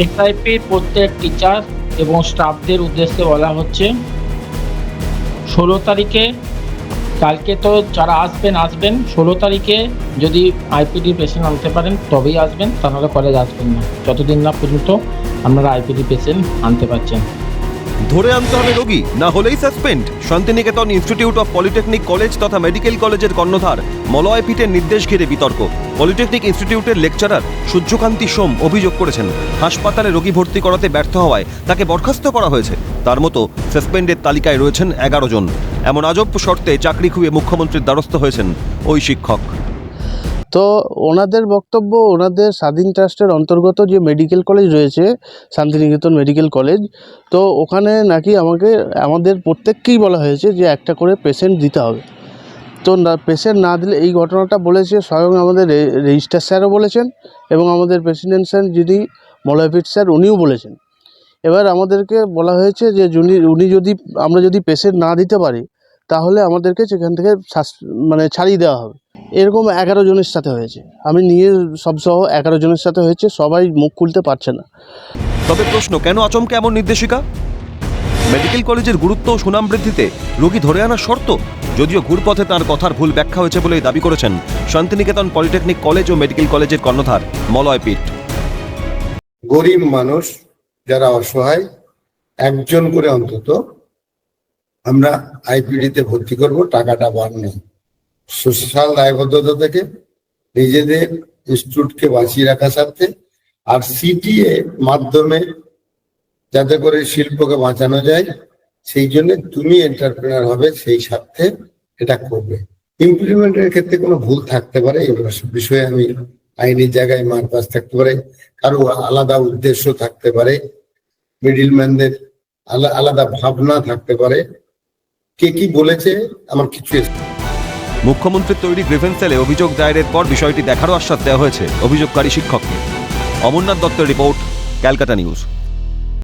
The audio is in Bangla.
এসআইপি প্রত্যেক টিচার এবং স্টাফদের উদ্দেশ্যে বলা হচ্ছে 16 তারিখে, কালকে তো যারা আসবেন 16 তারিখে যদি আইপিডি পেশেন্ট আনতে পারেন তবেই আসবেন, তাহলে কলেজ আসবেন না যতদিন না পর্যন্ত আপনারা আইপিডি পেশেন্ট আনতে পারছেন। ধরে আনতে হবে রোগী, না হলেই suspend. Santiniketan institute of polytechnic college তথা মেডিকেল কলেজের কর্ণধার মলয় পিটের নির্দেশ ঘিরে বিতর্ক। পলিটেকনিক ইনস্টিটিউটের লেকচারার সূর্যকান্তি সোম অভিযোগ করেছেন, হাসপাতালে রোগী ভর্তি করাতে ব্যর্থ হওয়ায় তাকে বরখাস্ত করা হয়েছে। তার মতো সাসপেন্ডের তালিকায় রয়েছেন 11 জন। এমন আজব শর্তে চাকরি খুইয়ে মুখ্যমন্ত্রীর দ্বারস্থ হয়েছেন ওই শিক্ষক। তো ওনাদের বক্তব্য, ওনাদের স্বাধীন ট্রাস্টের অন্তর্গত যে মেডিকেল কলেজ রয়েছে শান্তিনিকেতন মেডিকেল কলেজ, তো ওখানে নাকি আমাদের প্রত্যেককেই বলা হয়েছে যে একটা করে পেশেন্ট দিতে হবে। তো পেশেন্ট না দিলে, এই ঘটনাটা বলেছে স্বয়ং আমাদের রেজিস্ট্রার স্যারও বলেছেন এবং আমাদের প্রেসিডেন্ট স্যার যিনি মলয়পীঠ স্যার উনিও বলেছেন। এবার আমাদেরকে বলা হয়েছে যে আমরা যদি পেশেন্ট না দিতে পারি তাহলে আমাদেরকে সেখান থেকে ছাড়িয়ে দেওয়া হবে। এরকম 11 জনের সাথে হয়েছে, আমি নিয়ে সবসহ 11 জনের সাথে হয়েছে, সবাই মুখ খুলতে পারছে না। তবে প্রশ্ন, কেন আচমকা এমন নির্দেশিকা? মেডিকেল কলেজের গুরুত্ব ও সুনাম বৃদ্ধিতে রোগী ধরে আনার শর্ত, যদিও ঘুরপথে তার কথার ভুল ব্যাখ্যা হয়েছে বলেই দাবি করেছেন শান্তিনিকেতন পলিটেকনিক কলেজ ও মেডিকেল কলেজের কর্ণধার মলয় পিট। গরিব মানুষ যারা অসহায়, একজন করে অন্তত আমরা আইপিডিতে ভর্তি করব, টাকাটা বার নেই। সোশ্যাল দায়বদ্ধতা থেকে নিজেদের ইনস্টিটিউটকে বাঁচিয়ে রাখার স্বার্থে আর সিটিএ মাধ্যমে যাতে করে শিল্পকে বাঁচানো যায়, সেই জন্য তুমি এন্টারপ্রেনার হবে, সেই স্বার্থে এটা করবে। ইমপ্লিমেন্টের ক্ষেত্রে কোনো ভুল থাকতে পারে, এই বিষয়ে আমি আইনের জায়গায় মারপাস থাকতে পারে, কারো আলাদা উদ্দেশ্য থাকতে পারে, মিডিলম্যানদের আলাদা ভাবনা থাকতে পারে। কে কি বলেছে আমার কিছু। মুখ্যমন্ত্রীর তৈরি গ্রিভেন্স সেলে অভিযোগ দায়েরের পর বিষয়টি দেখারও আশ্বাস দেওয়া হয়েছে অভিযোগকারী শিক্ষককে। অমরনাথ দত্তের রিপোর্ট, ক্যালকাটা নিউজ।